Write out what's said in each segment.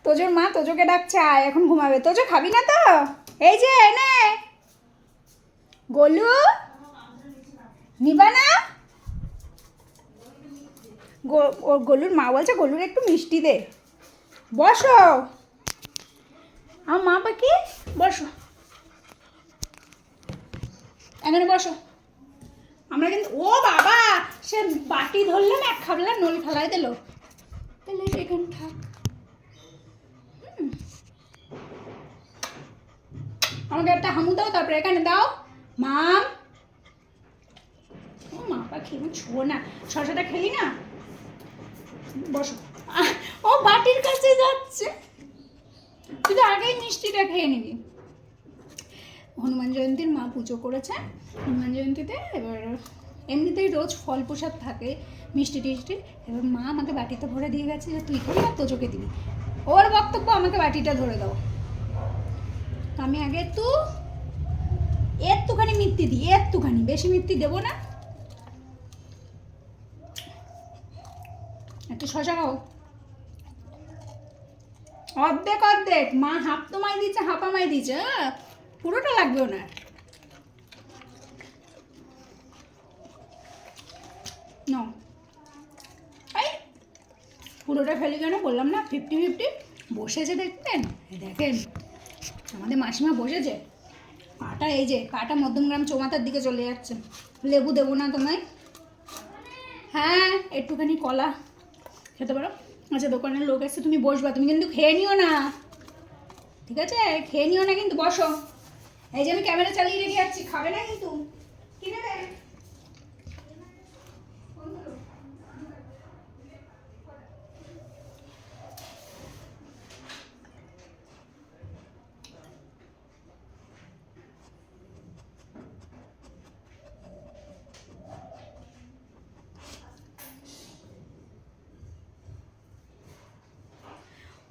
তোজোর মা তোজোকে ডাকছে, আয় এখন ঘুমাবে। তোজো খাবি না তো? এই যে এনে গোলু, নিবা না? গোলুর মা বলছে গোলুর একটু মিষ্টি দে। বসো, আমার মা পাখি বসো, এখানে বসো। আমরা কিন্তু, ও বাবা, সে বাটি ধরলাম, এক খাবলা নল ফেলাই দিল। তাহলে এখানে থাক। আমাকে একটা হামু দাও, তারপরে এখানে দাও। মাম, ও মা পাখি আমার ছো না। শশাটা খেলি না? বসো। ও বাটির কাছে যাচ্ছে। তুই তো আগেই মিষ্টিটা খেয়ে নিবি। হনুমান জয়ন্তীর মা পুজো করেছে। হনুমান জয়ন্তীতে এবার এমনিতেই রোজ ফল প্রসাদ থাকে, মিষ্টি টিষ্টি। এবার মা আমাকে বাটিতে ভরে দিয়ে গেছে যে তুই খাবি আর তোজোকে দিবি। ওর বক্তব্য আমাকে বাটিটা ধরে দাও। তো আমি আগে একটুখানি মিষ্টি দিই, একটুখানি, বেশি মিষ্টি দেবো না। একটু শশা খাও। অর্ধেক অর্ধেক, মা হাফ তোমায় দিচ্ছে, হাফ আমায় দিচ্ছে। পুরোটা লাগবে না। এই পুরোটা ফেলি কেন বললাম না? 50-50 বসেছে, দেখবেন? দেখেন আমাদের মাসিমা বসেছে। পাটা এই যে, পাটা মধ্যমগ্রাম চৌমাথার দিকে চলে যাচ্ছে। লেবু দেবো না তোমায়? হ্যাঁ, একটুখানি কলা খেতে পারো। আচ্ছা, দোকানের লোক এসে তুমি বসবা, তুমি কিন্তু খেয়ে নিও না, ঠিক আছে? খেয়ে নিও না কিন্তু, বসো। এই যে আমি ক্যামেরা চালিয়ে রেখে যাচ্ছি, খাবে না কিন্তু। কি নেবে?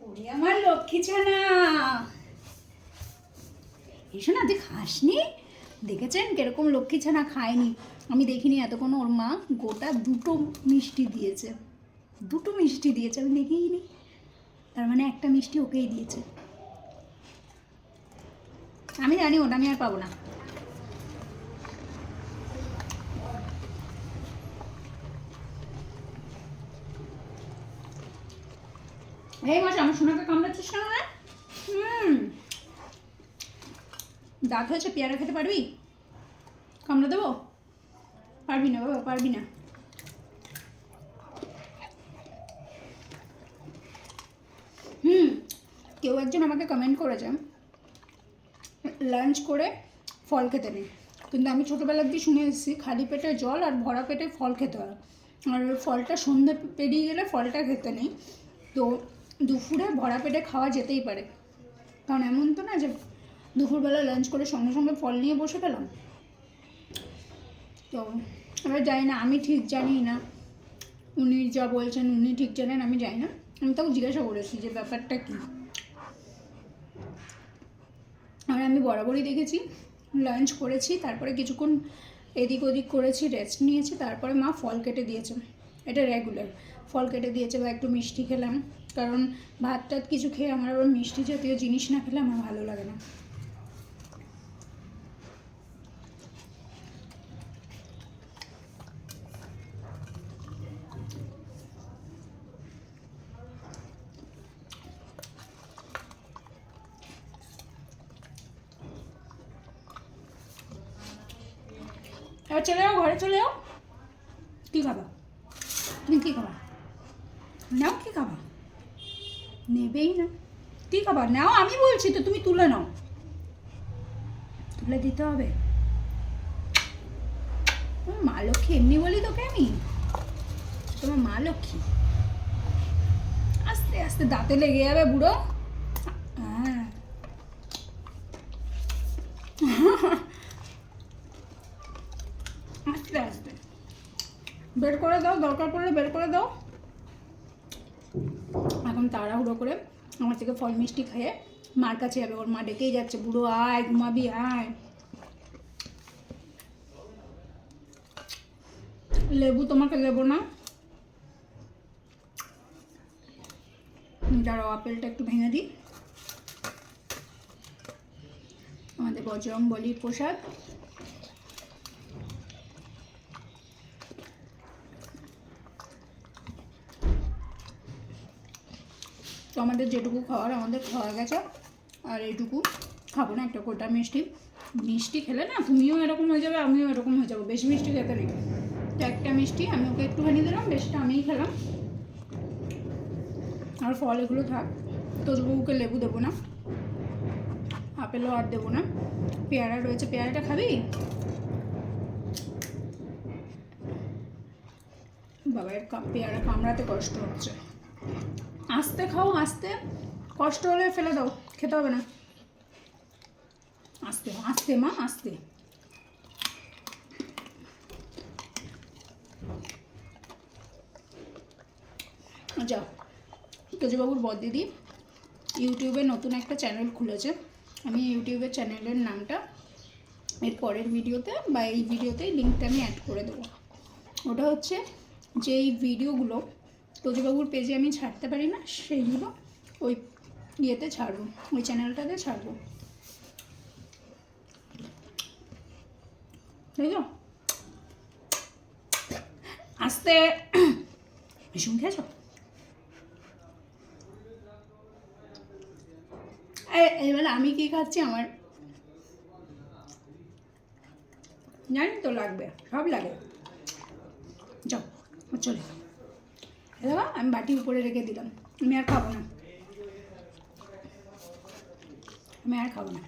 ওরে আমার লক্ষ্মী ছানা, এসো না, তুই খাসনি? দেখেছেন কিরকম লক্ষ্মী ছানা খায়নি? আমি দেখিনি এতক্ষণ ওর মা গোটা 2টো মিষ্টি দিয়েছে। 2টো মিষ্টি দিয়েছে, আমি দেখিনি। তার মানে একটা মিষ্টি ওকেই দিয়েছে। আমি জানি ওটা আমি আর পাবো না। এই মাস আমার সোনাকে কামড়াচ্ছিস কেন না? দাঁত হয়েছে, পেয়ারা খেতে পারবি? কামড়া দেবো? পারবি না বাবা, পারবি না। কেউ একজন আমাকে কমেন্ট করেছে লাঞ্চ করে ফল খেতে নেই, কিন্তু আমি ছোটোবেলা দিয়ে শুনে এসেছি খালি পেটে জল আর ভরা পেটে ফল খেতে হয়। আর ফলটা সন্ধ্যে পেরিয়ে গেলে ফলটা খেতে নেই। তো দুপুরে ভরা পেটে খাওয়া যেতেই পারে, কারণ এমন তো না যে দুপুরবেলা লাঞ্চ করে সঙ্গে সঙ্গে ফল নিয়ে বসে পেলাম। তো এবার জানি না, আমি ঠিক জানি না, উনি যা বলছেন উনি ঠিক জানেন, আমি জানি না। আমি তাকে জিজ্ঞাসা করেছি যে ব্যাপারটা কী। আর আমি বরাবরই দেখেছি লাঞ্চ করেছি, তারপরে কিছুক্ষণ এদিক ওদিক করেছি, রেস্ট নিয়েছি, তারপরে মা ফল কেটে দিয়েছে। এটা রেগুলার, ফল কেটে দিয়েছে বা একটু মিষ্টি খেলাম, কারণ ভাত টাত কিছু খেয়ে আমার আবার মিষ্টি জাতীয় জিনিস না খেলে আমার ভালো লাগে না। এবার চলে যাও, ঘরে চলে যাও। কী খাবা তুমি? কী খাবা? নাও, কী খাবা? নেবেই না। কী খাবার নাও, আমি বলছি তো, তুমি তুলে নাও। তুলে দিতে হবে? মা লক্ষ্মী এমনি বলি তোকে আমি, তোমার মা লক্ষ্মী। আস্তে আস্তে দাঁতে লেগে যাবে বুড়ো। হ্যাঁ আস্তে আস্তে বের করে দাও, দরকার পড়লে বের করে দাও। এখন তাড়াহুড়ো করে আমার থেকে ফল মিষ্টি খেয়ে মার কাছে যাবে। ওর মা ডেকেই যাচ্ছে, বুড়ো আয়, ঘুমাবি আয়। লেবু তোমাকে দেবো না, যারা আপেলটা একটু ভেঙে দিই। আমাদের বজরং বলির প্রসাদ। তো আমাদের যেটুকু খাওয়ার আমাদের খাওয়া গেছে, আর এইটুকু খাবো না। একটা গোটা মিষ্টি, মিষ্টি খেলে না তুমিও এরকম হয়ে যাবে, আমিও এরকম হয়ে যাবো। বেশি মিষ্টি খেতে নেই। তো একটা মিষ্টি আমি ওকে একটুখানি দিলাম, বেশিটা আমিই খেলাম। আর ফল এগুলো থাক, তোজবাবুকে লেবু দেবো না, আপেলও আর দেবো না। পেয়ারা রয়েছে, পেয়ারাটা খাবি? বাবার পেয়ারা কামড়াতে কষ্ট হচ্ছে। আস্তে খাও, আস্তে, কষ্ট হলে ফেলে দাও, খেতে হবে না। আস্তে আস্তে মা, আস্তে। যাও, তোজবাবুর বড়দিদি ইউটিউবে নতুন একটা চ্যানেল খুলেছে। আমি ইউটিউবের চ্যানেলের নামটা এর পরের ভিডিওতে বা এই ভিডিওতেই লিঙ্কটা আমি অ্যাড করে দেবো। ওটা হচ্ছে যে এই ভিডিওগুলো তোজবাবুর পেজে আমি ছাড়তে পারি না, সেইগুলো ওই ইয়েতে ছাড়বো, ওই চ্যানেলটাতে ছাড়বো। বুঝলো? আস্তে। ভীষণ খেয়েছ? এবার আমি কি খাচ্ছি, আমার জানি তো লাগবে, সব লাগে। যাও চলে দাদা, আমি বাটি উপরে রেখে দিলাম। আমি আর খাবো না, আমি আর খাবো না।